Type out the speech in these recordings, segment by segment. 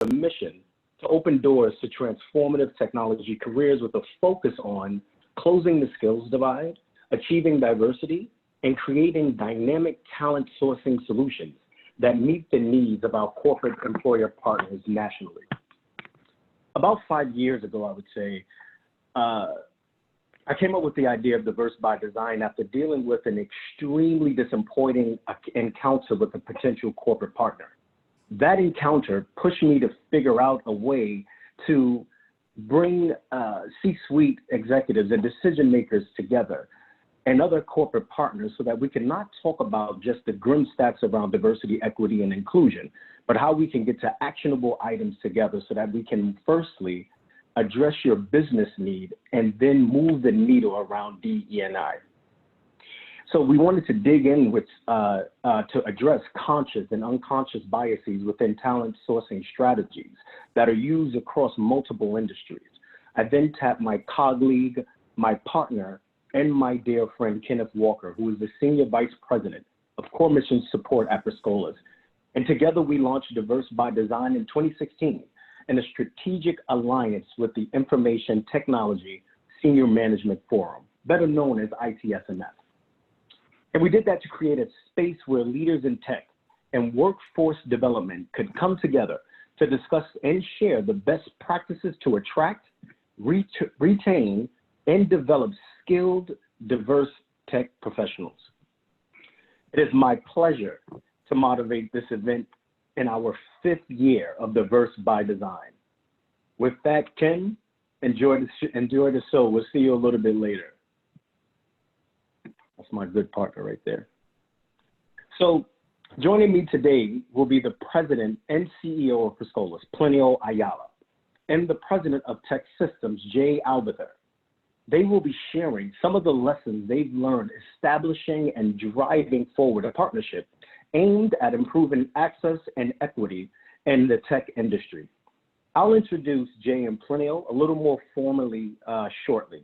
a mission to open doors to transformative technology careers with a focus on closing the skills divide, achieving diversity, and creating dynamic talent sourcing solutions that meet the needs of our corporate employer partners nationally. About 5 years ago, I would say, I came up with the idea of diverse by design after dealing with an extremely disappointing encounter with a potential corporate partner. That encounter pushed me to figure out a way to bring C-suite executives and decision makers together and other corporate partners so that we can not talk about just the grim stats around diversity, equity, and inclusion, but how we can get to actionable items together so that we can firstly address your business need and then move the needle around DE&I. So we wanted to dig in with, to address conscious and unconscious biases within talent sourcing strategies that are used across multiple industries. I then tapped my colleague, my partner, and my dear friend, Kenneth Walker, who is the Senior Vice President of Core Mission Support at Per Scholas. And together we launched Diverse by Design in 2016 in a strategic alliance with the Information Technology Senior Management Forum, better known as ITSMF. And we did that to create a space where leaders in tech and workforce development could come together to discuss and share the best practices to attract, retain, and develop skilled, diverse tech professionals. It is my pleasure to moderate this event in our 5th year of Diverse by Design. With that, Ken, enjoy the show. We'll see you a little bit later. That's my good partner right there. So joining me today will be the President and CEO of Per Scholas, Plinio Ayala, and the President of TEKsystems, Jay Alvather. They will be sharing some of the lessons they've learned establishing and driving forward a partnership aimed at improving access and equity in the tech industry. I'll introduce Jay and Plinio a little more formally shortly.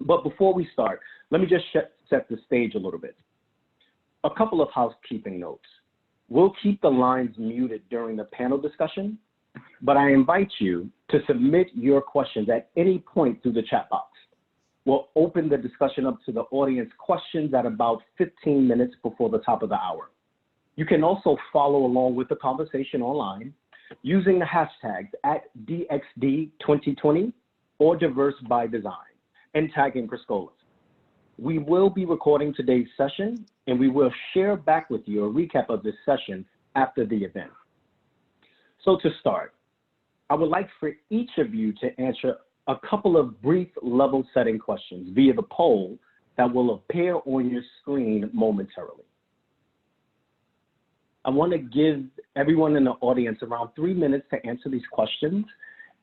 But before we start, let me just set the stage a little bit. A couple of housekeeping notes. We'll keep the lines muted during the panel discussion, but I invite you to submit your questions at any point through the chat box. We'll open the discussion up to the audience questions at about 15 minutes before the top of the hour. You can also follow along with the conversation online using the hashtags at DXD2020 or Diverse by Design and tagging Per Scholas. We will be recording today's session and we will share back with you a recap of this session after the event. So to start, I would like for each of you to answer a couple of brief level setting questions via the poll that will appear on your screen momentarily. I want to give everyone in the audience around 3 minutes to answer these questions.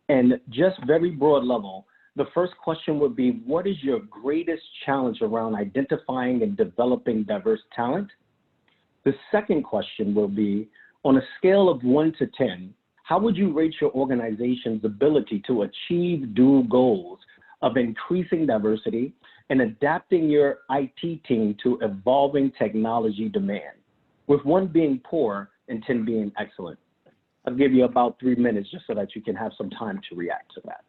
And just very broad level, the first question would be, what is your greatest challenge around identifying and developing diverse talent? The second question will be, on a scale of 1 to 10, how would you rate your organization's ability to achieve dual goals of increasing diversity and adapting your IT team to evolving technology demand, with 1 being poor and 10 being excellent? I'll give you about 3 minutes just so that you can have some time to react to that.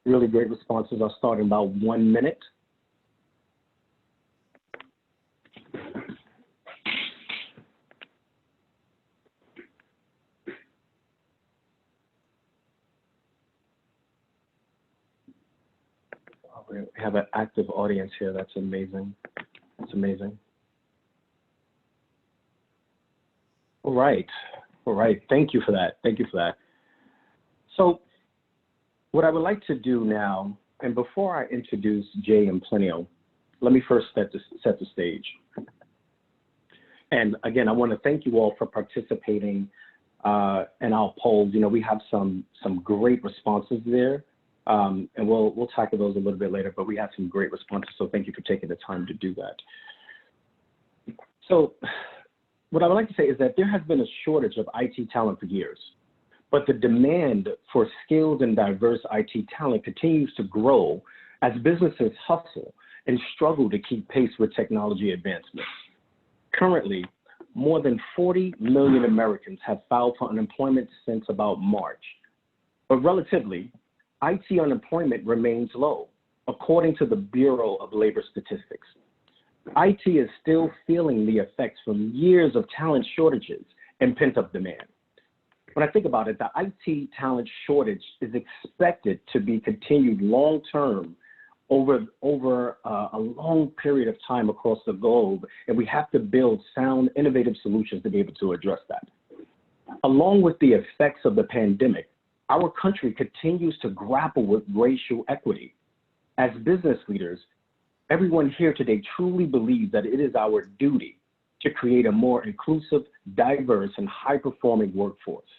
Really great responses. I'll start in about 1 minute. We have an active audience here. That's amazing. That's amazing. All right. All right. Thank you for that. Thank you for that. So what I would like to do now, and before I introduce Jay and Plinio, let me first set the stage. And again, I want to thank you all for participating in our polls. You know, we have some great responses there. And we'll tackle those a little bit later, but we had some great responses, so thank you for taking the time to do that. So what I would like to say is that there has been a shortage of IT talent for years, but the demand for skilled and diverse IT talent continues to grow as businesses hustle and struggle to keep pace with technology advancements. Currently, more than 40 million Americans have filed for unemployment since about March, but relatively, IT unemployment remains low, according to the Bureau of Labor Statistics. IT is still feeling the effects from years of talent shortages and pent-up demand. When I think about it, the IT talent shortage is expected to be continued long-term over a long period of time across the globe, and we have to build sound, innovative solutions to be able to address that. Along with the effects of the pandemic, our country continues to grapple with racial equity. As business leaders, everyone here today truly believes that it is our duty to create a more inclusive, diverse, and high-performing workforce.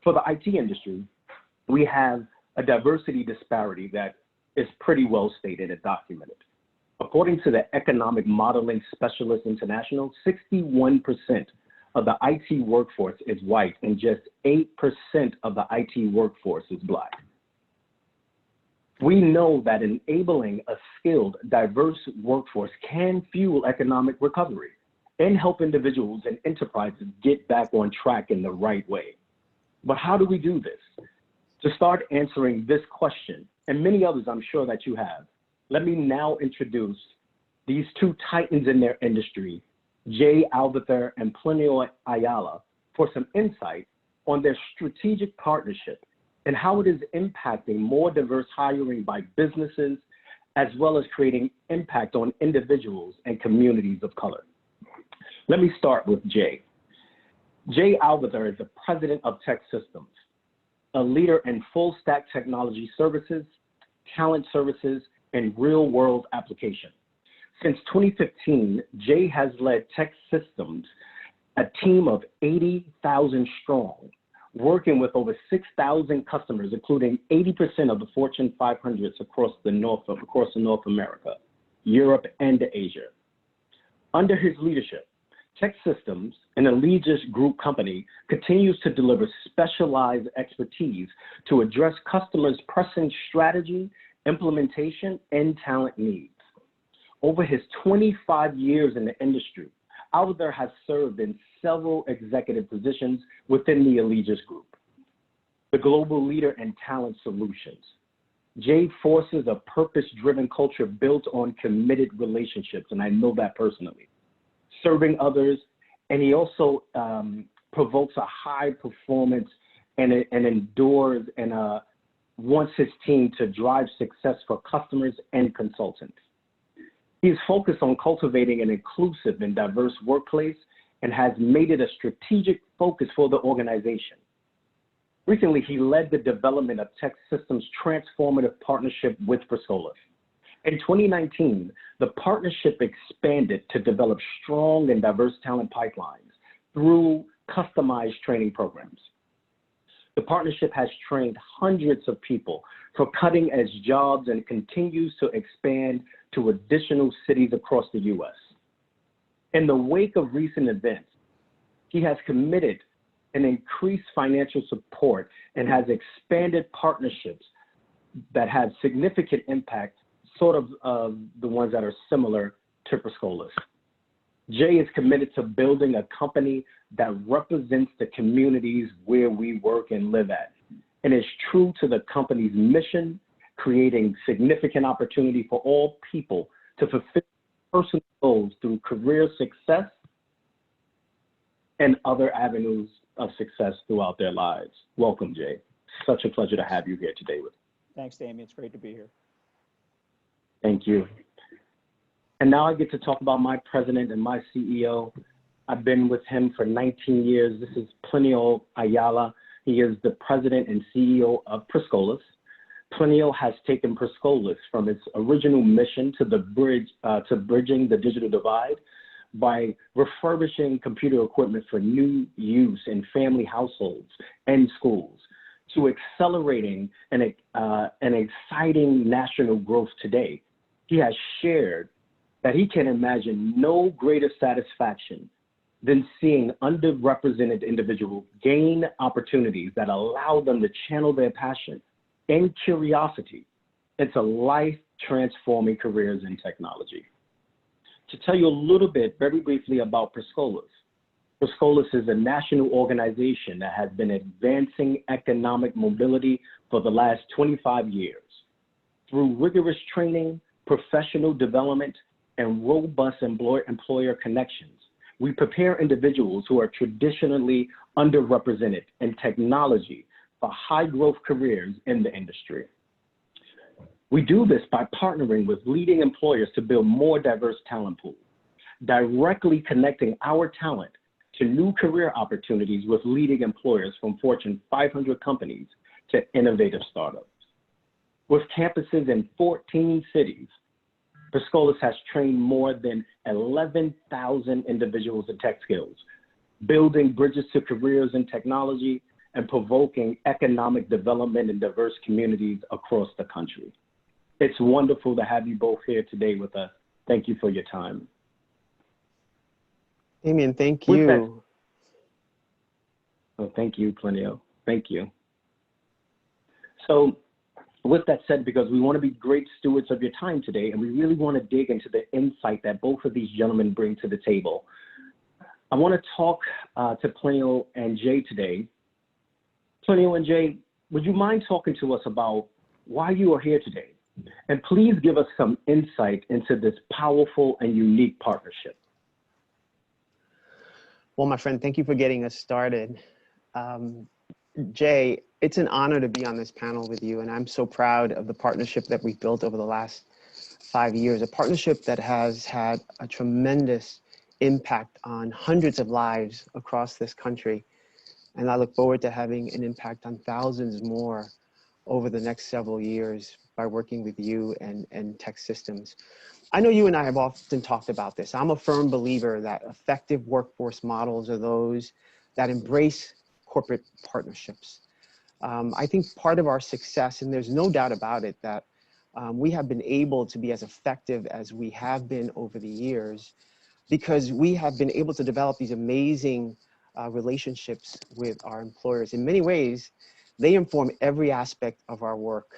For the IT industry, we have a diversity disparity that is pretty well stated and documented. According to the Economic Modeling Specialists International, 61% of the IT workforce is white and just 8% of the IT workforce is Black. We know that enabling a skilled, diverse workforce can fuel economic recovery and help individuals and enterprises get back on track in the right way. But how do we do this? To start answering this question, and many others I'm sure that you have, let me now introduce these two titans in their industry, Jay Alvather and Plinio Ayala, for some insight on their strategic partnership and how it is impacting more diverse hiring by businesses, as well as creating impact on individuals and communities of color. Let me start with Jay. Jay Alvather is the president of TEKsystems, a leader in full stack technology services, talent services, and real world application. Since 2015, Jay has led TEKsystems, a team of 80,000 strong, working with over 6,000 customers, including 80% of the Fortune 500s across North America, Europe, and Asia. Under his leadership, TEKsystems, an Allegis Group company, continues to deliver specialized expertise to address customers' pressing strategy, implementation, and talent needs. Over his 25 years in the industry, Alvarez has served in several executive positions within the Allegis Group, the global leader in talent solutions. Jay forces a purpose-driven culture built on committed relationships, and I know that personally, serving others, and he also provokes a high performance and endures and wants his team to drive success for customers and consultants. He's focused on cultivating an inclusive and diverse workplace and has made it a strategic focus for the organization. Recently, he led the development of TEKsystems' transformative partnership with Per Scholas. In 2019, the partnership expanded to develop strong and diverse talent pipelines through customized training programs. The partnership has trained hundreds of people for cutting-edge jobs and continues to expand to additional cities across the U.S. In the wake of recent events, he has committed and increased financial support and has expanded partnerships that have significant impact, sort of the ones that are similar to Per Scholas. Jay is committed to building a company that represents the communities where we work and live at, and is true to the company's mission, creating significant opportunity for all people to fulfill personal goals through career success and other avenues of success throughout their lives. Welcome, Jay. Such a pleasure to have you here today with me. Thanks, Damien. It's great to be here. Thank you. And now I get to talk about my president and my CEO. I've been with him for 19 years. This is Plinio Ayala. He is the president and CEO of Per Scholas. Plinio has taken Per Scholas from its original mission to bridging the digital divide by refurbishing computer equipment for new use in family households and schools, to accelerating an exciting national growth today. He has shared that he can imagine no greater satisfaction than seeing underrepresented individuals gain opportunities that allow them to channel their passion and curiosity into life-transforming careers in technology. To tell you a little bit, very briefly, about Per Scholas. Per Scholas is a national organization that has been advancing economic mobility for the last 25 years. Through rigorous training, professional development, and robust employer connections, we prepare individuals who are traditionally underrepresented in technology for high-growth careers in the industry. We do this by partnering with leading employers to build more diverse talent pools, directly connecting our talent to new career opportunities with leading employers from Fortune 500 companies to innovative startups. With campuses in 14 cities, Per Scholas has trained more than 11,000 individuals in tech skills, building bridges to careers in technology and provoking economic development in diverse communities across the country. It's wonderful to have you both here today with us. Thank you for your time. Damien, thank you. Oh, thank you, Plinio. Thank you. So with that said, because we want to be great stewards of your time today, and we really want to dig into the insight that both of these gentlemen bring to the table, I want to talk to Plinio and Jay today. Plinio and Jay, would you mind talking to us about why you are here today? And please give us some insight into this powerful and unique partnership. Well, my friend, thank you for getting us started. Jay, it's an honor to be on this panel with you, and I'm so proud of the partnership that we've built over the last 5 years, a partnership that has had a tremendous impact on hundreds of lives across this country. And I look forward to having an impact on thousands more over the next several years by working with you and TEKsystems. I know you and I have often talked about this. I'm a firm believer that effective workforce models are those that embrace corporate partnerships. I think part of our success, and there's no doubt about it, that we have been able to be as effective as we have been over the years because we have been able to develop these amazing relationships with our employers. In many ways, they inform every aspect of our work: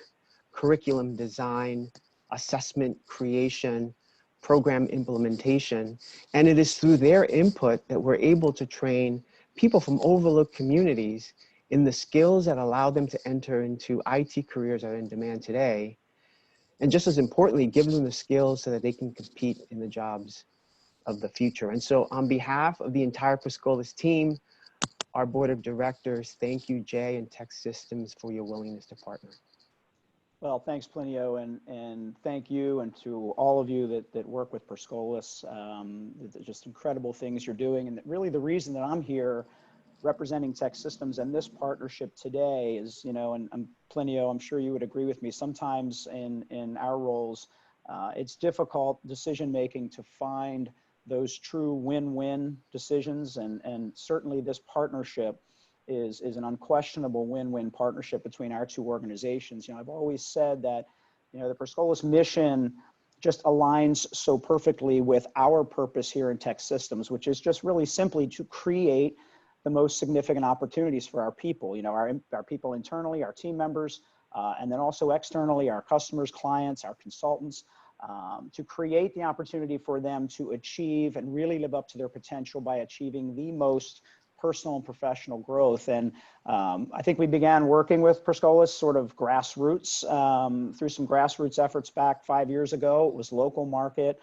curriculum design, assessment creation, program implementation. And it is through their input that we're able to train people from overlooked communities in the skills that allow them to enter into IT careers that are in demand today. And just as importantly, give them the skills so that they can compete in the jobs of the future. And so on behalf of the entire Per Scholas team, our board of directors, thank you, Jay and TEKsystems, for your willingness to partner. Well, thanks, Plinio, and thank you, and to all of you that work with Per Scholas. Just incredible things you're doing, and really the reason that I'm here representing TEKsystems and this partnership today is, you know, and Plinio, I'm sure you would agree with me, sometimes in our roles, it's difficult decision-making to find those true win-win decisions, and certainly this partnership is an unquestionable win-win partnership between our two organizations. You know, I've always said that, you know, the Per Scholas mission just aligns so perfectly with our purpose here in TEKsystems, which is just really simply to create the most significant opportunities for our people, you know, our people internally, our team members, and then also externally, our customers, clients, our consultants, to create the opportunity for them to achieve and really live up to their potential by achieving the most personal and professional growth. And I think we began working with Per Scholas sort of grassroots, through some grassroots efforts back 5 years ago. It was local market,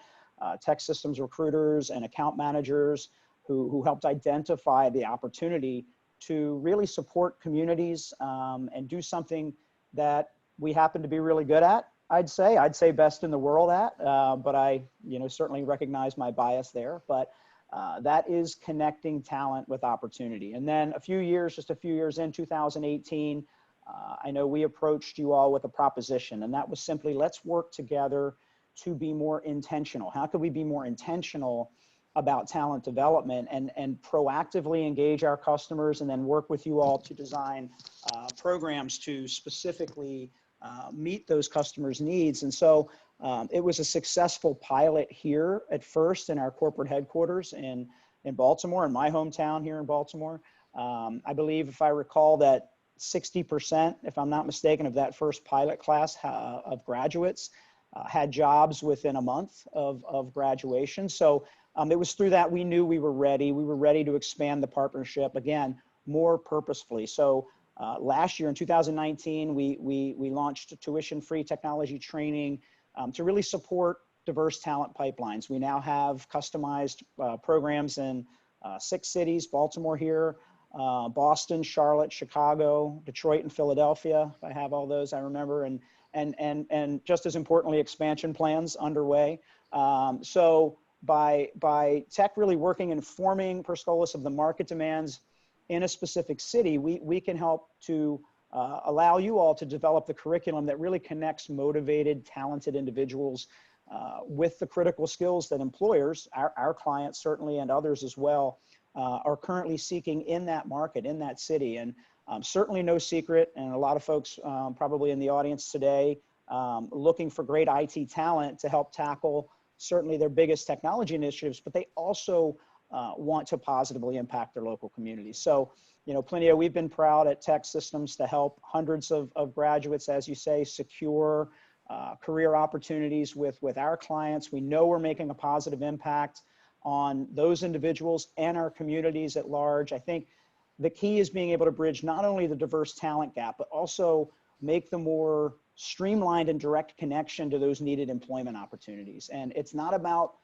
tech systems recruiters and account managers who helped identify the opportunity to really support communities and do something that we happen to be really good at. I'd say best in the world at, but I, certainly recognize my bias there. But that is connecting talent with opportunity. And then just a few years in 2018, I know we approached you all with a proposition, and that was simply, let's work together to be more intentional. How could we be more intentional about talent development and proactively engage our customers, and then work with you all to design programs to specifically meet those customers' needs. And so it was a successful pilot here at first in our corporate headquarters in Baltimore, in my hometown here in Baltimore. I believe, if I recall, that 60%, if I'm not mistaken, of that first pilot class of graduates had jobs within a month of graduation. So it was through that we knew we were ready. We were ready to expand the partnership, again, more purposefully. So last year in 2019, we launched tuition-free technology training to really support diverse talent pipelines. We now have customized programs in 6 cities: Baltimore here, Boston, Charlotte, Chicago, Detroit, and Philadelphia. If I have all those, I remember. And just as importantly, expansion plans underway. So by tech really working and informing Per Scholas of the market demands in a specific city, we can help to allow you all to develop the curriculum that really connects motivated, talented individuals with the critical skills that employers, our clients certainly, and others as well, are currently seeking in that market, in that city. And certainly no secret, and a lot of folks probably in the audience today looking for great IT talent to help tackle certainly their biggest technology initiatives, but they also want to positively impact their local communities. So, Plinio, we've been proud at TEKsystems to help hundreds of graduates, as you say, secure career opportunities with our clients. We know we're making a positive impact on those individuals and our communities at large. I think the key is being able to bridge not only the diverse talent gap, but also make the more streamlined and direct connection to those needed employment opportunities. And it's not about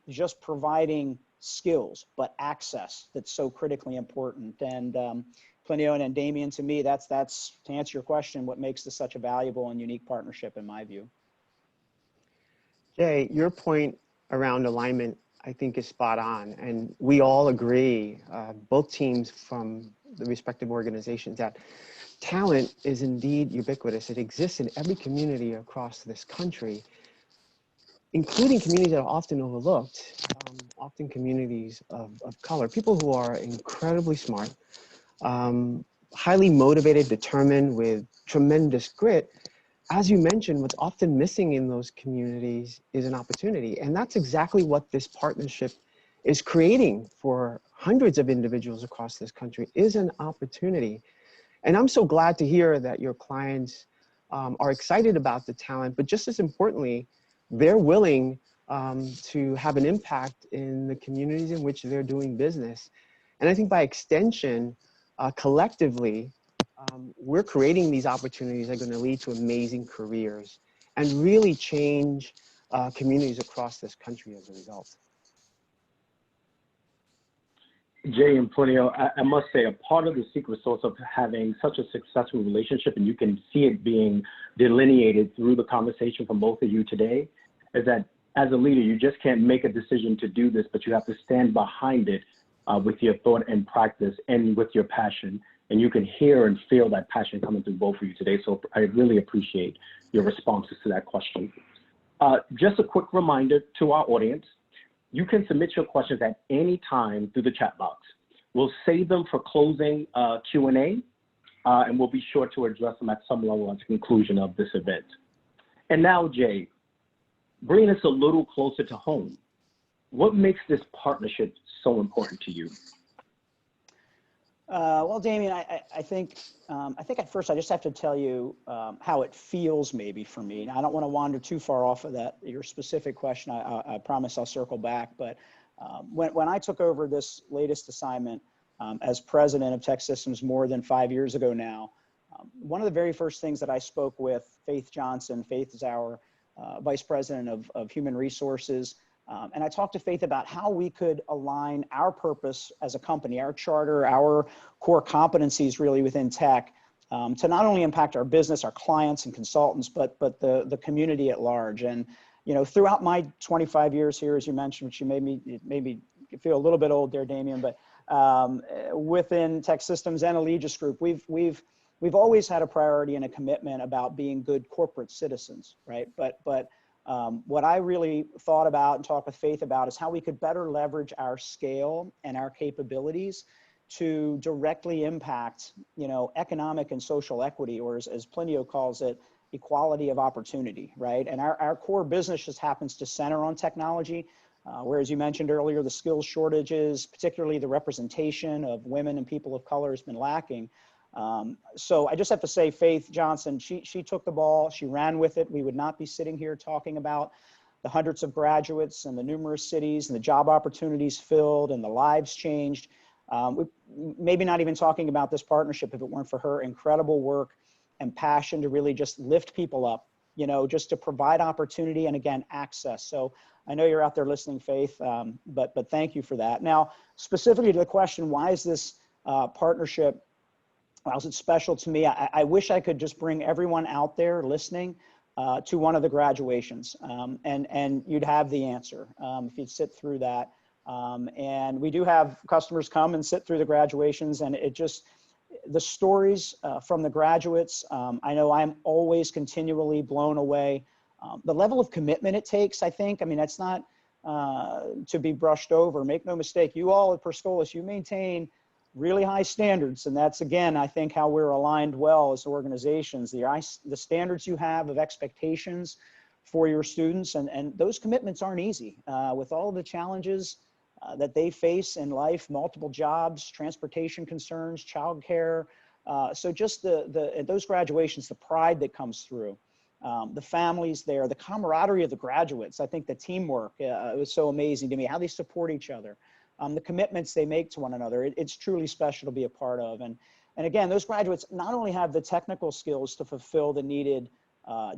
just providing skills, but access that's so critically important. And Plinio and Damien, to me, that's to answer your question, what makes this such a valuable and unique partnership in my view. Jay, your point around alignment, I think, is spot on. And we all agree, both teams from the respective organizations, that talent is indeed ubiquitous. It exists in every community across this country, including communities that are often overlooked, often communities of color, people who are incredibly smart, highly motivated, determined, with tremendous grit. As you mentioned, what's often missing in those communities is an opportunity. And that's exactly what this partnership is creating for hundreds of individuals across this country, is an opportunity. And I'm so glad to hear that your clients are excited about the talent, but just as importantly, they're willing to have an impact in the communities in which they're doing business. And I think by extension, collectively, we're creating these opportunities that are going to lead to amazing careers and really change communities across this country as a result. Jay and Plinio, I must say, a part of the secret sauce of having such a successful relationship, and you can see it being delineated through the conversation from both of you today, is that as a leader, you just can't make a decision to do this, but you have to stand behind it with your thought and practice and with your passion. And you can hear and feel that passion coming through both of you today. So I really appreciate your responses to that question. Just a quick reminder to our audience, you can submit your questions at any time through the chat box. We'll save them for closing Q&A, and we'll be sure to address them at some level at the conclusion of this event. And now, Jay, bringing us a little closer to home, what makes this partnership so important to you? Well, Damien, I think at first I just have to tell you how it feels maybe for me. Now, I don't want to wander too far off of your specific question. I promise I'll circle back. But when I took over this latest assignment, as president of TEKsystems more than 5 years ago now, one of the very first things that I spoke with Faith Johnson. Faith is our vice president of human resources. And I talked to Faith about how we could align our purpose as a company, our charter, our core competencies really within tech, to not only impact our business, our clients and consultants, but the community at large. And, you know, throughout my 25 years here, as you mentioned, which you made me feel a little bit old there, Damien, but within TEKsystems and Allegis Group, we've always had a priority and a commitment about being good corporate citizens, right? But what I really thought about and talked with Faith about is how we could better leverage our scale and our capabilities to directly impact, you know, economic and social equity, or as Plinio calls it, equality of opportunity, right? And our core business just happens to center on technology, whereas you mentioned earlier, the skills shortages, particularly the representation of women and people of color, has been lacking. So I just have to say, Faith Johnson, she took the ball, she ran with it. We would not be sitting here talking about the hundreds of graduates and the numerous cities and the job opportunities filled and the lives changed. Maybe not even talking about this partnership if it weren't for her incredible work and passion to really just lift people up, you know, just to provide opportunity and, again, access. So I know you're out there listening, Faith, but thank you for that. Now, specifically to the question, why is this partnership, why is it special to me? I wish I could just bring everyone out there listening to one of the graduations, and you'd have the answer if you'd sit through that. And we do have customers come and sit through the graduations, and it just, the stories from the graduates, I know I'm always continually blown away. The level of commitment it takes, I think, I mean, that's not to be brushed over. Make no mistake, you all at Per Scholas, you maintain really high standards. And that's, again, I think how we're aligned well as organizations, the standards you have of expectations for your students, and those commitments aren't easy with all of the challenges that they face in life, multiple jobs, transportation concerns, childcare. So just at those graduations, the pride that comes through, the families there, the camaraderie of the graduates. I think the teamwork, it was so amazing to me, how they support each other, the commitments they make to one another. It's truly special to be a part of. And again, those graduates not only have the technical skills to fulfill the needed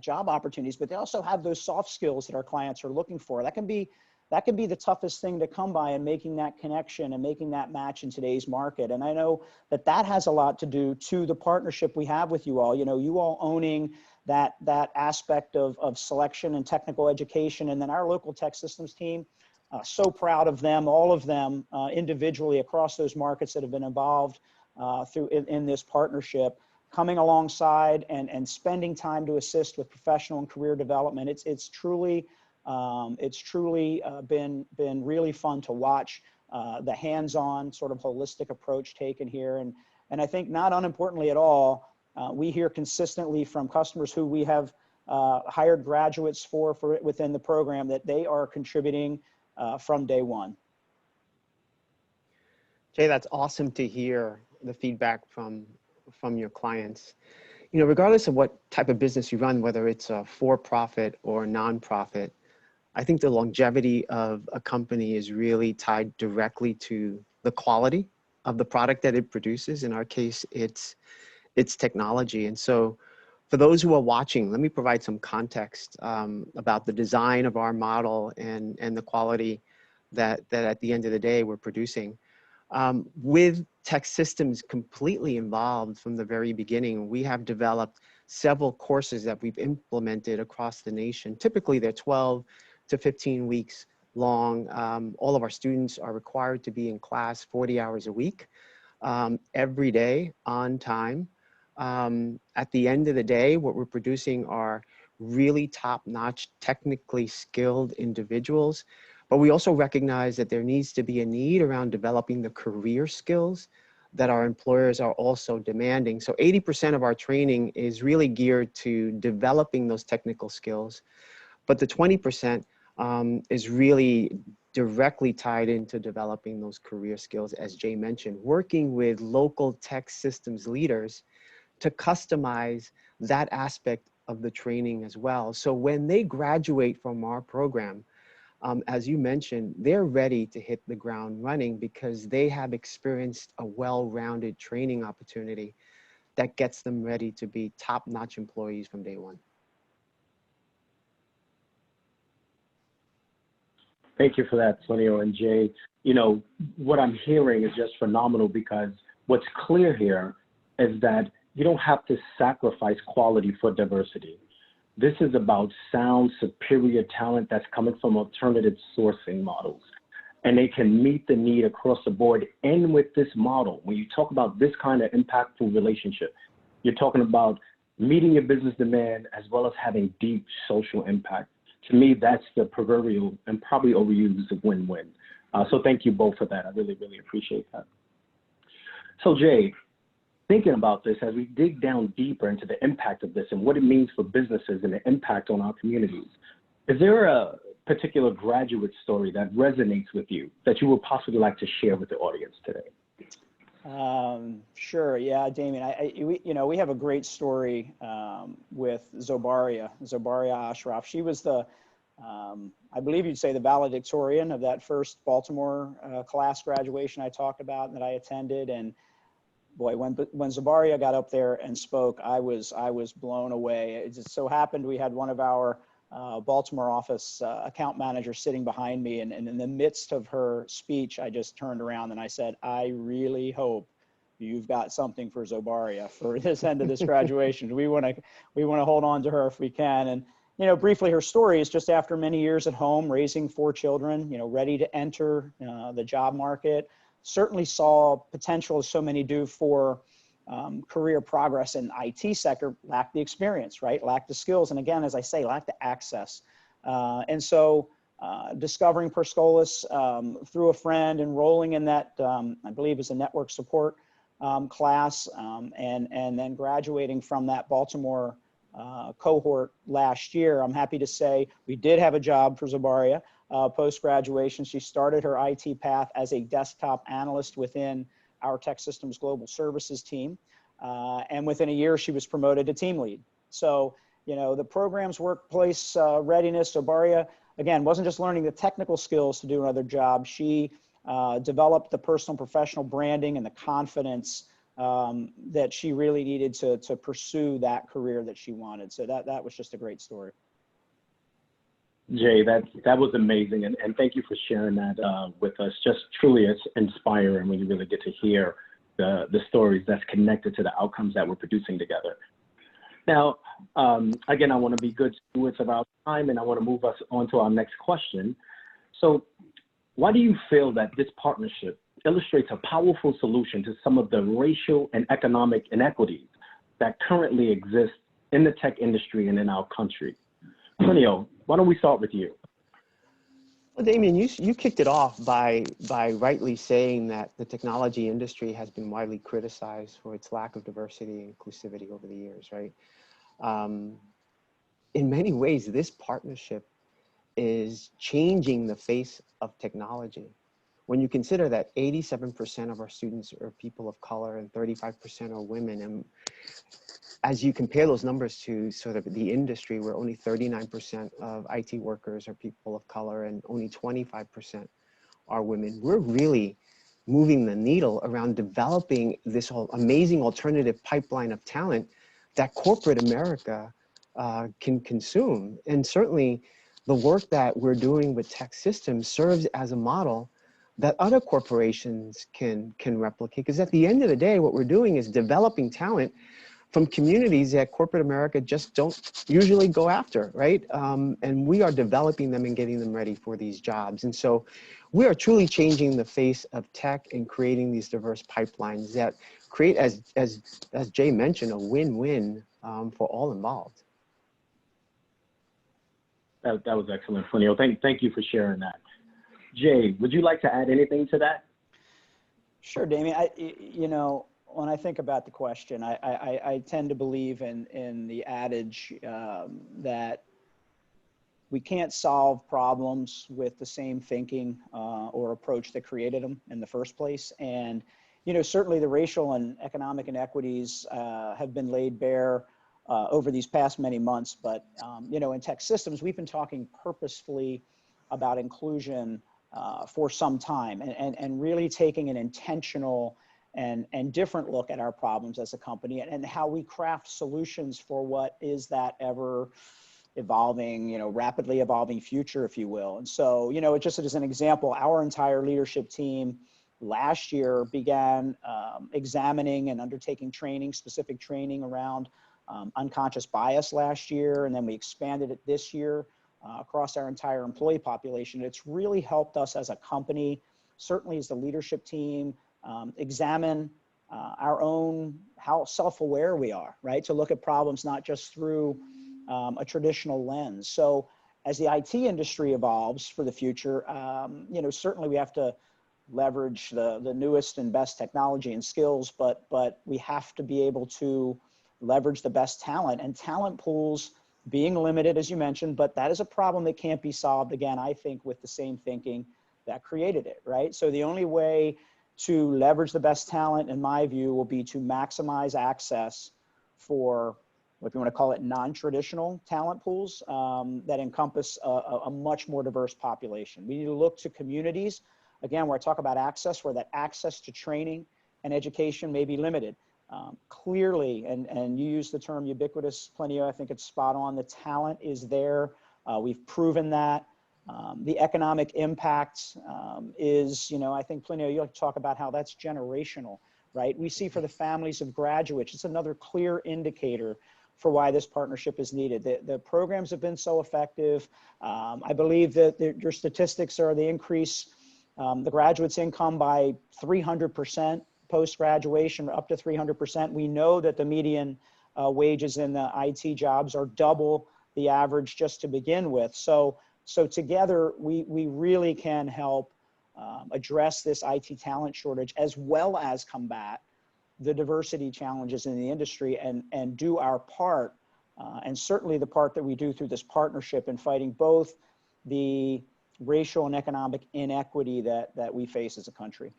job opportunities, but they also have those soft skills that our clients are looking for. That can be the toughest thing to come by in making that connection and making that match in today's market. And I know that has a lot to do to the partnership we have with you all. You know, you all owning that aspect of selection and technical education, and then our local TEKsystems team. So proud of them, all of them individually across those markets that have been involved in this partnership, coming alongside and spending time to assist with professional and career development. It's truly been really fun to watch the hands-on sort of holistic approach taken here. And I think not unimportantly at all, we hear consistently from customers who we have hired graduates for within the program that they are contributing from day one. Jay, that's awesome to hear the feedback from your clients. You know, regardless of what type of business you run, whether it's a for-profit or nonprofit, I think the longevity of a company is really tied directly to the quality of the product that it produces. In our case, it's technology. And so for those who are watching, let me provide some context about the design of our model and the quality that at the end of the day we're producing. With TEKsystems completely involved from the very beginning, we have developed several courses that we've implemented across the nation. Typically, they're 12 to 15 weeks long. All of our students are required to be in class 40 hours a week, every day on time. At the end of the day, what we're producing are really top-notch, technically skilled individuals. But we also recognize that there needs to be a need around developing the career skills that our employers are also demanding. So 80% of our training is really geared to developing those technical skills. But the 20% is really directly tied into developing those career skills, as Jay mentioned, working with local TEKsystems leaders to customize that aspect of the training as well. So when they graduate from our program, as you mentioned, they're ready to hit the ground running because they have experienced a well-rounded training opportunity that gets them ready to be top-notch employees from day one. Thank you for that, Plinio and Jay. You know, what I'm hearing is just phenomenal, because what's clear here is that you don't have to sacrifice quality for diversity. This is about sound, superior talent that's coming from alternative sourcing models. And they can meet the need across the board. And with this model, when you talk about this kind of impactful relationship, you're talking about meeting your business demand as well as having deep social impact. To me, that's the proverbial and probably overused win-win. So thank you both for that. I really, really appreciate that. So Jay, thinking about this as we dig down deeper into the impact of this and what it means for businesses and the impact on our communities, is there a particular graduate story that resonates with you that you would possibly like to share with the audience today? Sure. Yeah, Damien. We have a great story with 𝗬𝗲𝘗𝗄 Ashraf. She was the, I believe you'd say, the valedictorian of that first Baltimore class graduation I talked about and that I attended. And boy, when 𝗬𝗲𝘗𝗄 got up there and spoke, I was blown away. It just so happened we had one of our Baltimore office account manager sitting behind me, and in the midst of her speech, I just turned around and I said, I really hope you've got something for 𝗬𝗲𝘗𝗄 for this end of this graduation. We want to hold on to her if we can. And you know, briefly, her story is just after many years at home, raising 4 children, you know, ready to enter the job market, certainly saw potential, as so many do, for career progress in IT sector, lacked the experience, right? Lacked the skills. And again, as I say, lacked the access. And so discovering Per Scholas through a friend, enrolling in that, I believe is a network support class, and then graduating from that Baltimore cohort last year. I'm happy to say we did have a job for 𝗬𝗲𝘗𝗄 post-graduation. She started her IT path as a desktop analyst within our TEKsystems Global Services team. And within a year, she was promoted to team lead. So, you know, the program's workplace readiness, 𝗬𝗲𝘗𝗄, again, wasn't just learning the technical skills to do another job. She developed the personal professional branding and the confidence that she really needed to pursue that career that she wanted. So that was just a great story. Jay, that was amazing, and thank you for sharing that with us. Just truly it's inspiring when you really get to hear the stories that's connected to the outcomes that we're producing together. Now, again, I want to be good stewards of our time, and I want to move us on to our next question. So why do you feel that this partnership illustrates a powerful solution to some of the racial and economic inequities that currently exist in the tech industry and in our country? Plinio, why don't we start with you? Well, Damien, you kicked it off by rightly saying that the technology industry has been widely criticized for its lack of diversity and inclusivity over the years, right? In many ways, this partnership is changing the face of technology. When you consider that 87% of our students are people of color and 35% are women, and as you compare those numbers to sort of the industry where only 39% of IT workers are people of color and only 25% are women, we're really moving the needle around developing this whole amazing alternative pipeline of talent that corporate America can consume. And certainly the work that we're doing with TEKsystems serves as a model that other corporations can replicate. Because at the end of the day, what we're doing is developing talent from communities that corporate America just don't usually go after, right? And we are developing them and getting them ready for these jobs. And so we are truly changing the face of tech and creating these diverse pipelines that create, as Jay mentioned, a win-win for all involved. That was excellent, Plinio. Thank you for sharing that. Jay, would you like to add anything to that? Sure, Damien. You know, when I think about the question, I tend to believe in the adage that we can't solve problems with the same thinking or approach that created them in the first place. And, you know, certainly the racial and economic inequities have been laid bare over these past many months. But, you know, in TEKsystems, we've been talking purposefully about inclusion for some time, and really taking an intentional and different look at our problems as a company, and how we craft solutions for what is that ever evolving, you know, rapidly evolving future, if you will. And so, you know, just as an example, our entire leadership team last year began examining and undertaking training, specific training around unconscious bias last year, and then we expanded it this year across our entire employee population. It's really helped us as a company, certainly as the leadership team, examine our own, how self-aware we are, right? To look at problems not just through a traditional lens. So as the IT industry evolves for the future, you know, certainly we have to leverage the newest and best technology and skills, but we have to be able to leverage the best talent, and talent pools being limited, as you mentioned, but that is a problem that can't be solved, again, I think, with the same thinking that created it, right? So the only way to leverage the best talent, in my view, will be to maximize access for, if you want to call it, non-traditional talent pools that encompass a much more diverse population. We need to look to communities, again, where I talk about access, where that access to training and education may be limited. Clearly, and you use the term ubiquitous, Plinio, I think it's spot on. The talent is there. We've proven that. The economic impact is, you know, I think, Plinio, you like to talk about how that's generational, right? We see for the families of graduates, it's another clear indicator for why this partnership is needed. The programs have been so effective. I believe that your statistics are the increase the graduate's income by 300%. Post-graduation, up to 300%. We know that the median wages in the IT jobs are double the average just to begin with. So together, we really can help address this IT talent shortage, as well as combat the diversity challenges in the industry, and do our part, and certainly the part that we do through this partnership in fighting both the racial and economic inequity that we face as a country.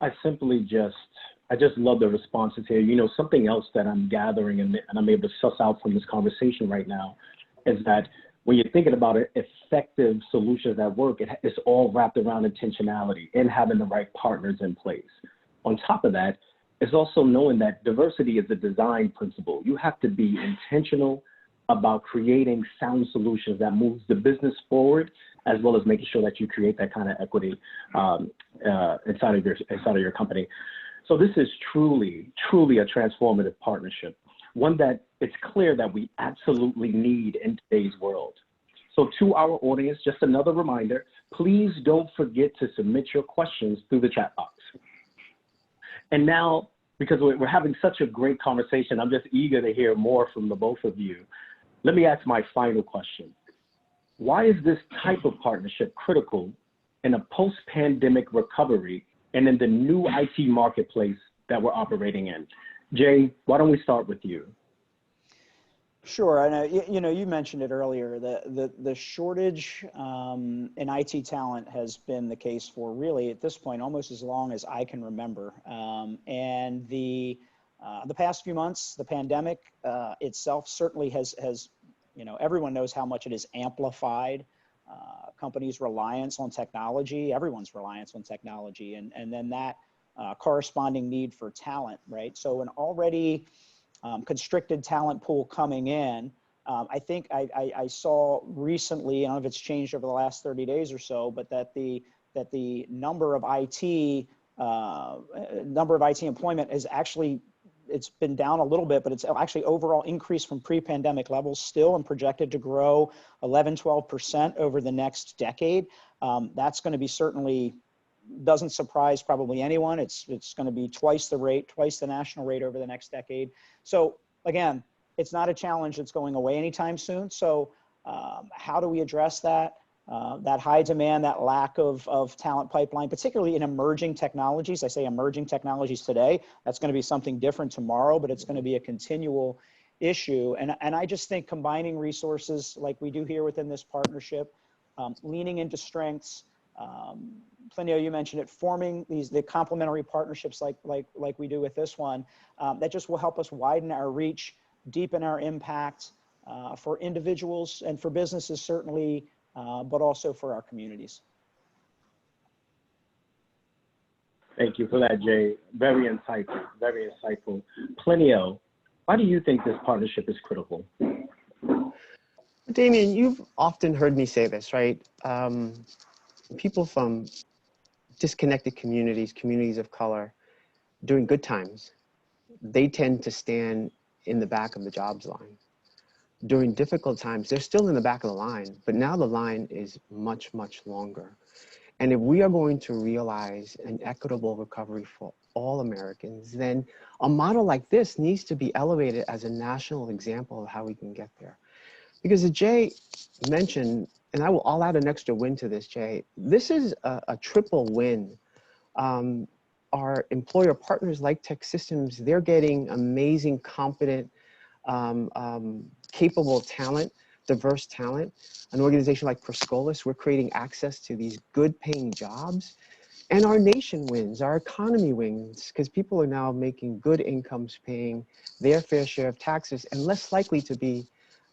I just love the responses here. You know, something else that I'm gathering and I'm able to suss out from this conversation right now is that when you're thinking about effective solutions that work, it's all wrapped around intentionality and having the right partners in place. On top of that, it's also knowing that diversity is a design principle. You have to be intentional about creating sound solutions that moves the business forward, as well as making sure that you create that kind of equity inside of your company. So this is truly a transformative partnership, one that it's clear that we absolutely need in today's world. So to our audience, just another reminder, please don't forget to submit your questions through the chat box. And now, because we're having such a great conversation, I'm just eager to hear more from the both of you. Let me ask my final question. Why is this type of partnership critical in a post-pandemic recovery and in the new IT marketplace that we're operating in? Jay, why don't we start with you? Sure, and you know, you mentioned it earlier. The shortage in IT talent has been the case for really, at this point, almost as long as I can remember. And the past few months, the pandemic itself certainly has, you know, everyone knows how much it has amplified companies' reliance on technology, everyone's reliance on technology, and then that corresponding need for talent, right? So an already constricted talent pool coming in. I think I saw recently, I don't know if it's changed over the last 30 days or so, but that the number of IT employment is actually, it's been down a little bit, but it's actually overall increased from pre-pandemic levels still, and projected to grow 11–12% over the next decade. That's going to be certainly, doesn't surprise probably anyone. It's going to be twice the rate, twice the national rate over the next decade. So again, it's not a challenge that's going away anytime soon. So how do we address that? That high demand, that lack of talent pipeline, particularly in emerging technologies. I say emerging technologies today. That's going to be something different tomorrow, but it's going to be a continual issue. And I just think combining resources like we do here within this partnership, leaning into strengths. Plinio, you mentioned it, forming the complementary partnerships like we do with this one, that just will help us widen our reach, deepen our impact, for individuals and for businesses certainly, but also for our communities. Thank you for that, Jay. Very insightful, very insightful. Plinio, why do you think this partnership is critical? Damien, you've often heard me say this, right? People from disconnected communities, communities of color, during good times, they tend to stand in the back of the jobs line. During difficult times, they're still in the back of the line, but now the line is much, much longer. And if we are going to realize an equitable recovery for all Americans, then a model like this needs to be elevated as a national example of how we can get there. Because as Jay mentioned, and I'll add an extra win to this, Jay, this is a triple win. Our employer partners like TEKsystems, they're getting amazing, competent, capable talent, diverse talent. An organization like Per Scholas, we're creating access to these good paying jobs. And our nation wins, our economy wins, because people are now making good incomes, paying their fair share of taxes, and less likely to be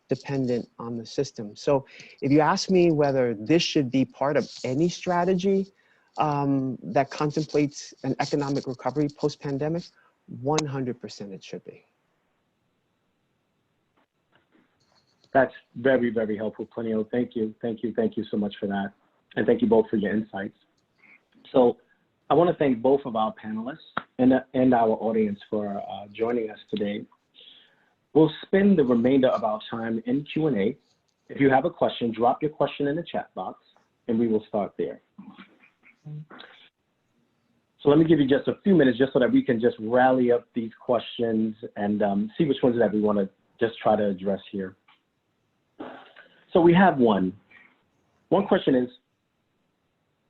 dependent on the system. So if you ask me whether this should be part of any strategy that contemplates an economic recovery post-pandemic, 100% it should be. That's very, very helpful, Plinio. Thank you, thank you, thank you so much for that. And thank you both for your insights. So I want to thank both of our panelists and our audience for joining us today. We'll spend the remainder of our time in Q&A. If you have a question, drop your question in the chat box, and we will start there. So let me give you just a few minutes just so that we can just rally up these questions and see which ones that we want to just try to address here. So we have one. One question is,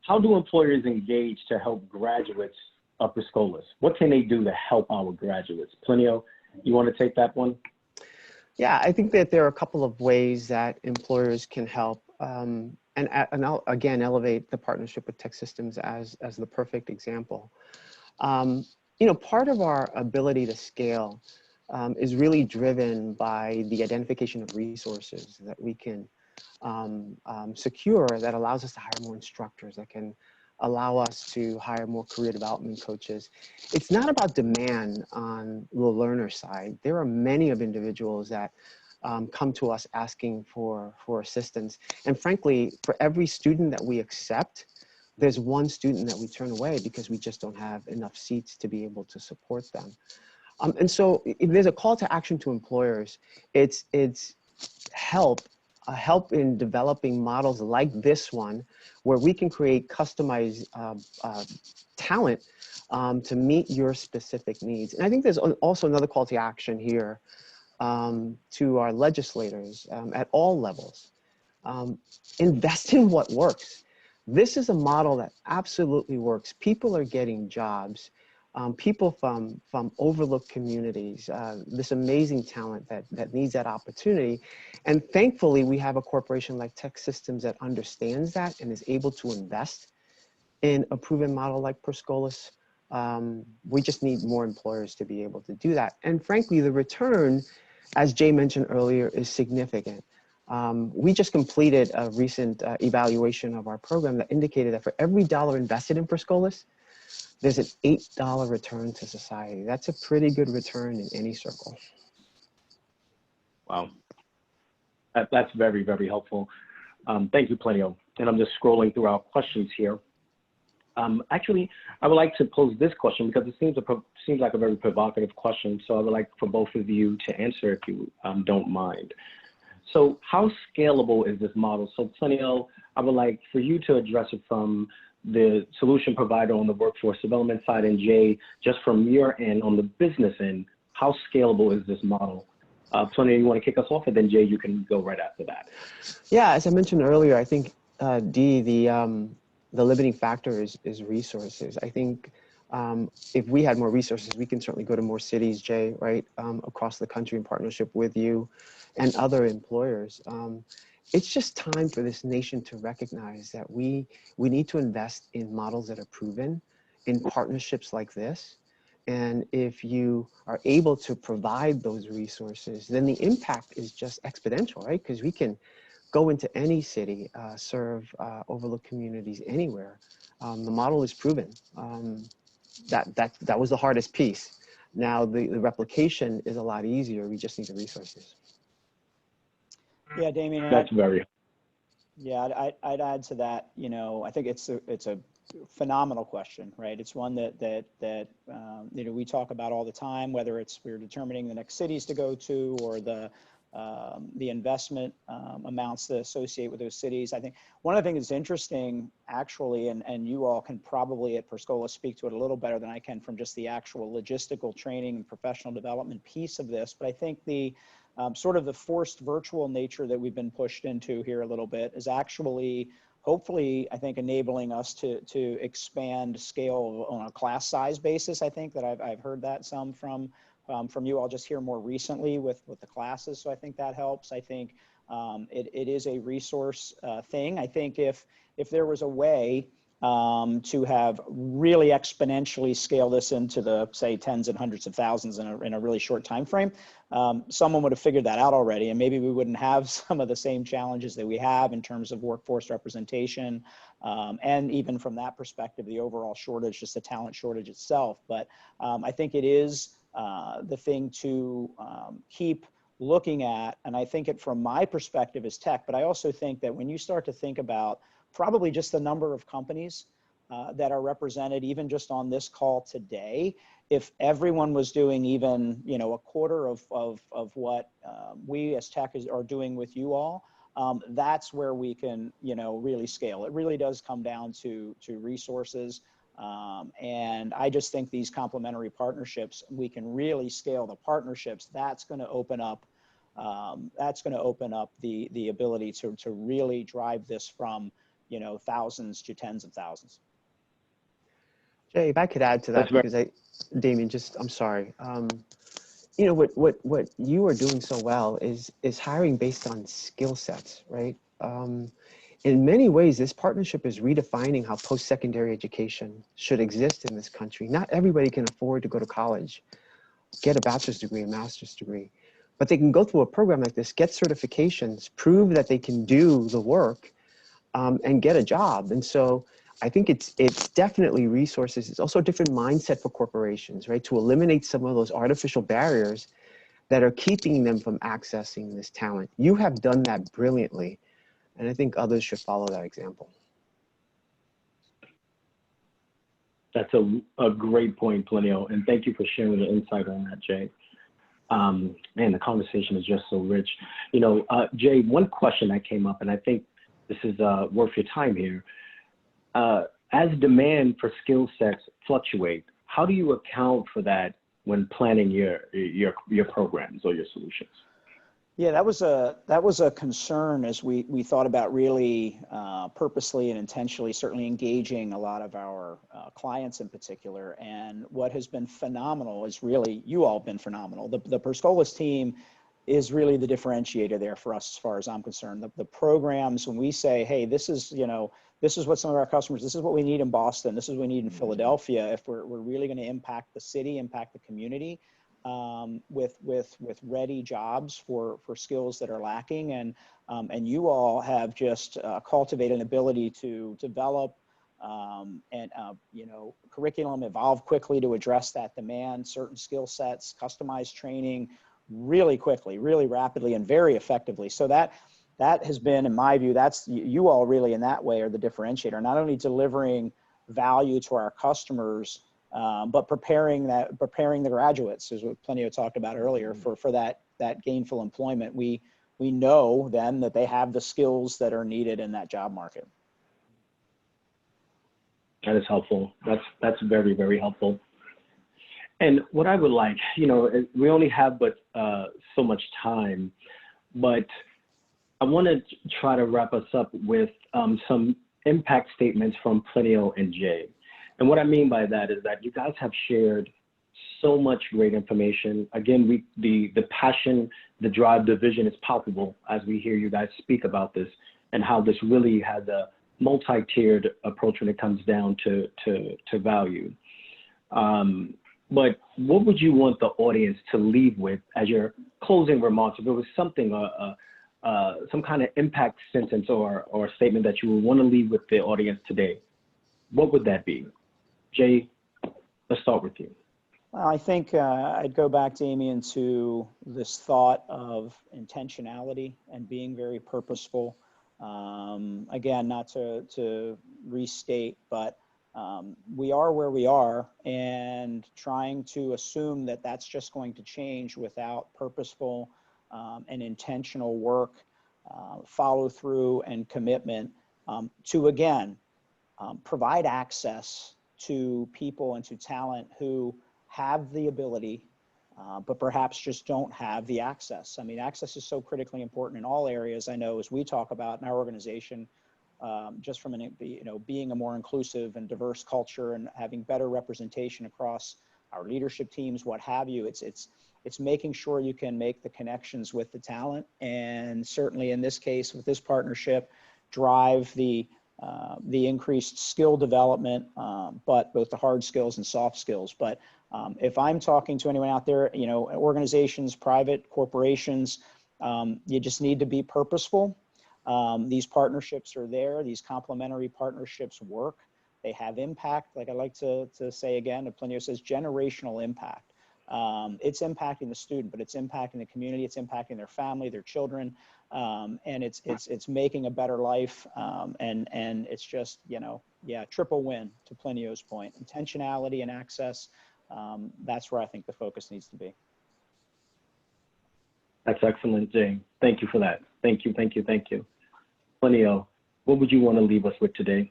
how do employers engage to help graduates of Per Scholas? What can they do to help our graduates? Plinio, you want to take that one? Yeah, I think that there are a couple of ways that employers can help and I'll again elevate the partnership with TEKsystems as the perfect example. You know, part of our ability to scale is really driven by the identification of resources that we can secure that allows us to hire more instructors, that can allow us to hire more career development coaches. It's not about demand on the learner side. There are many of individuals that come to us asking for assistance. And frankly, for every student that we accept, there's one student that we turn away because we just don't have enough seats to be able to support them. And so if there's a call to action to employers, it's help in developing models like this one, where we can create customized talent to meet your specific needs. And I think there's also another call to action here to our legislators at all levels. Invest in what works. This is a model that absolutely works. People are getting jobs. People from overlooked communities, this amazing talent that needs that opportunity. And thankfully, we have a corporation like TEKsystems that understands that and is able to invest in a proven model like Per Scholas. We just need more employers to be able to do that. And frankly, the return, as Jay mentioned earlier, is significant. We just completed a recent evaluation of our program that indicated that for every dollar invested in Per Scholas, there's an $8 return to society. That's a pretty good return in any circle. Wow. That's very, very helpful. Thank you, Plinio. And I'm just scrolling through our questions here. Actually, I would like to pose this question because it seems like a very provocative question. So I would like for both of you to answer if you don't mind. So how scalable is this model? So Plinio, I would like for you to address it from the solution provider on the workforce development side, and Jay, just from your end on the business end, how scalable is this model? Plinio, you want to kick us off, and then Jay, you can go right after that. Yeah, as I mentioned earlier, I think Dee, the limiting factor is resources. I think if we had more resources, we can certainly go to more cities, Jay, right, across the country in partnership with you and other employers. It's just time for this nation to recognize that we need to invest in models that are proven, in partnerships like this, And if you are able to provide those resources, then the impact is just exponential, right? Because we can go into any city, serve overlooked communities anywhere. The model is proven. That was the hardest piece. Now the replication is a lot easier. We just need the resources. Yeah, Damien. That's very. Yeah, I'd add to that. You know, I think it's a phenomenal question, right? It's one that you know, we talk about all the time, whether it's we're determining the next cities to go to or the investment amounts that associate with those cities. I think one of the things that's interesting, actually, and you all can probably at Per Scholas speak to it a little better than I can from just the actual logistical training and professional development piece of this, but I think the sort of the forced virtual nature that we've been pushed into here a little bit is actually, hopefully, I think, enabling us to expand scale on a class size basis. I think that I've heard that some from you all just here more recently with the classes. So I think that helps. I think it is a resource thing. I think if there was a way to have really exponentially scale this into the, say, tens and hundreds of thousands in a really short time frame, someone would have figured that out already, and maybe we wouldn't have some of the same challenges that we have in terms of workforce representation, and even from that perspective, the overall shortage, just the talent shortage itself. But I think it is the thing to keep looking at, and I think it from my perspective is tech, but I also think that when you start to think about probably just the number of companies that are represented, even just on this call today, if everyone was doing even, you know, a quarter of what we as tech are doing with you all, that's where we can, you know, really scale. It really does come down to resources. And I just think these complementary partnerships, we can really scale the partnerships. That's going to open up the ability to really drive this from, you know, thousands to tens of thousands. Jay, if I could add to that, because Damien, I'm sorry. You know, what you are doing so well is hiring based on skill sets, right? In many ways, this partnership is redefining how post-secondary education should exist in this country. Not everybody can afford to go to college, get a bachelor's degree, a master's degree, but they can go through a program like this, get certifications, prove that they can do the work, and get a job. And so I think it's definitely resources. It's also a different mindset for corporations, right? To eliminate some of those artificial barriers that are keeping them from accessing this talent. You have done that brilliantly, and I think others should follow that example. That's a great point, Plinio, and thank you for sharing the insight on that, Jay. Man, the conversation is just so rich. You know, Jay, one question that came up, and I think this is worth your time here. As demand for skill sets fluctuate, how do you account for that when planning your programs or your solutions? Yeah, that was a concern as we thought about really purposely and intentionally certainly engaging a lot of our clients in particular. And what has been phenomenal is really, you all have been phenomenal. The Per Scholas team is really the differentiator there for us as far as I'm concerned. The programs, when we say, hey, this is, you know, this is what some of our customers, this is what we need in Boston, this is what we need in Philadelphia, if we're really going to impact the city, impact the community, with ready jobs for skills that are lacking. And you all have just cultivated an ability to develop you know, curriculum, evolve quickly to address that demand, certain skill sets, customized training really quickly, really rapidly, and very effectively. So that has been, in my view, that's you all really in that way are the differentiator, not only delivering value to our customers, but preparing the graduates, as what Plinio talked about earlier, for that gainful employment. We know then that they have the skills that are needed in that job market. That is helpful. That's very, very helpful. And what I would like, you know, we only have but so much time, but I want to try to wrap us up with some impact statements from Plinio and Jay. And what I mean by that is that you guys have shared so much great information. Again, the passion, the drive, the vision is palpable as we hear you guys speak about this and how this really has a multi-tiered approach when it comes down to value. but what would you want the audience to leave with as your closing remarks? If it was something, some kind of impact sentence or statement that you would want to leave with the audience today, what would that be? Jay, let's start with you. Well, I think I'd go back, Damien, to this thought of intentionality and being very purposeful. Again, not to restate, but we are where we are, and trying to assume that that's just going to change without purposeful and intentional work, follow through and commitment to, again, provide access to people and to talent who have the ability, but perhaps just don't have the access. I mean, access is so critically important in all areas. I know, as we talk about in our organization, just from being a more inclusive and diverse culture and having better representation across our leadership teams, what have you. It's making sure you can make the connections with the talent, and certainly in this case with this partnership, drive the increased skill development, but both the hard skills and soft skills. But if I'm talking to anyone out there, organizations, private corporations, you just need to be purposeful. These partnerships are there. These complementary partnerships work. They have impact. Like I like to say again, Plinio says generational impact. It's impacting the student, but it's impacting the community. It's impacting their family, their children, and it's making a better life. And it's just, triple win, to Plinio's point. Intentionality and access. That's where I think the focus needs to be. That's excellent, Jay. Thank you for that. Thank you. Plinio, what would you want to leave us with today?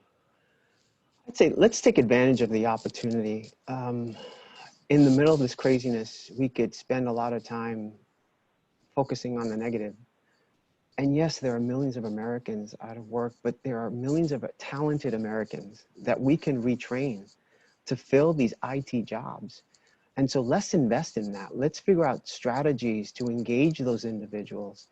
I'd say let's take advantage of the opportunity. In the middle of this craziness, we could spend a lot of time focusing on the negative. And yes, there are millions of Americans out of work, but there are millions of talented Americans that we can retrain to fill these IT jobs. And so let's invest in that. Let's figure out strategies to engage those individuals,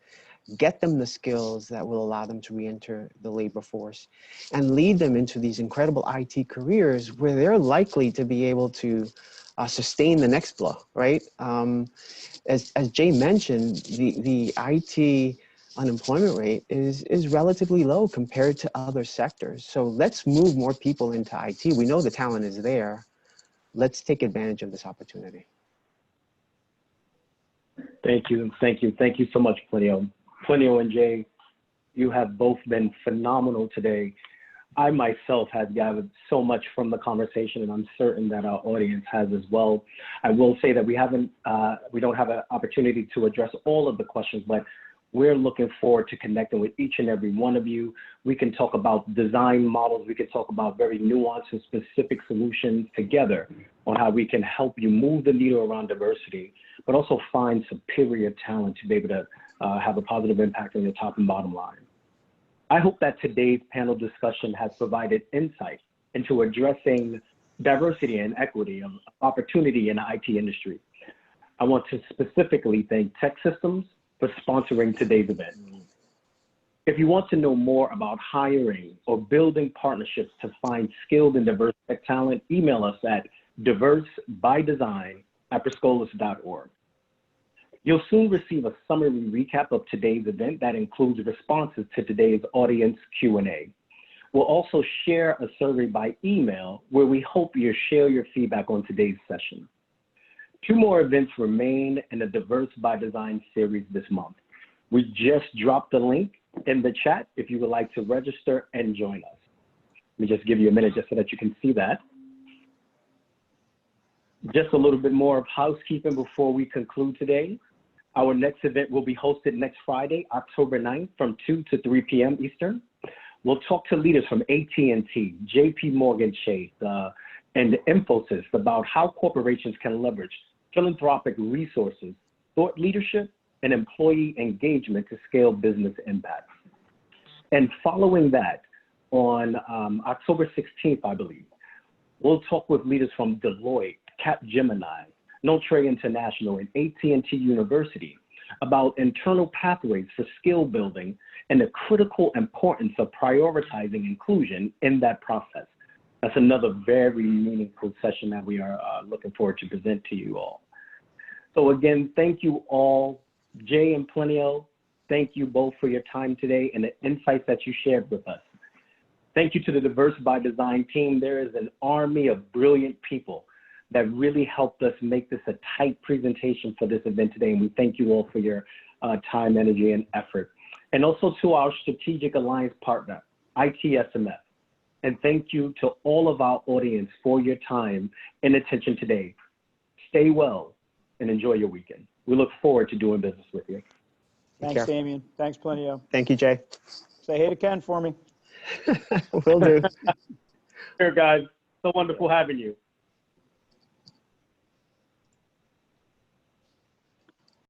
get them the skills that will allow them to re-enter the labor force, and lead them into these incredible IT careers where they're likely to be able to sustain the next blow, right? As Jay mentioned, the IT unemployment rate is relatively low compared to other sectors. So let's move more people into IT. We know the talent is there. Let's take advantage of this opportunity. Thank you so much, Plinio. Plinio and Jay, you have both been phenomenal today. I myself have gathered so much from the conversation, and I'm certain that our audience has as well. I will say that we don't have an opportunity to address all of the questions, but we're looking forward to connecting with each and every one of you. We can talk about design models. We can talk about very nuanced and specific solutions together on how we can help you move the needle around diversity, but also find superior talent to be able to have a positive impact on your top and bottom line. I hope that today's panel discussion has provided insight into addressing diversity and equity of opportunity in the IT industry. I want to specifically thank TEKsystems for sponsoring today's event. If you want to know more about hiring or building partnerships to find skilled and diverse tech talent, email us at diversebydesign@perscholas.org. You'll soon receive a summary recap of today's event that includes responses to today's audience Q&A. We'll also share a survey by email where we hope you'll share your feedback on today's session. 2 more events remain in the Diverse by Design series this month. We just dropped the link in the chat if you would like to register and join us. Let me just give you a minute just so that you can see that. Just a little bit more of housekeeping before we conclude today. Our next event will be hosted next Friday, October 9th from 2 to 3 p.m. Eastern. We'll talk to leaders from AT&T, JP Chase, and Infosys about how corporations can leverage philanthropic resources, thought leadership, and employee engagement to scale business impact. And following that, on October 16th, I believe, we'll talk with leaders from Deloitte, Capgemini, Notre International, and AT&T University about internal pathways for skill building and the critical importance of prioritizing inclusion in that process. That's another very meaningful session that we are looking forward to present to you all. So again, thank you all. Jay and Plinio, thank you both for your time today and the insights that you shared with us. Thank you to the Diverse by Design team. There is an army of brilliant people that really helped us make this a tight presentation for this event today. And we thank you all for your time, energy, and effort. And also to our strategic alliance partner, ITSMF. And thank you to all of our audience for your time and attention today. Stay well and enjoy your weekend. We look forward to doing business with you. Thanks, Damien. Thanks, Plinio. Thank you, Jay. Say hey to Ken for me. Will do. Here, guys. So wonderful having you.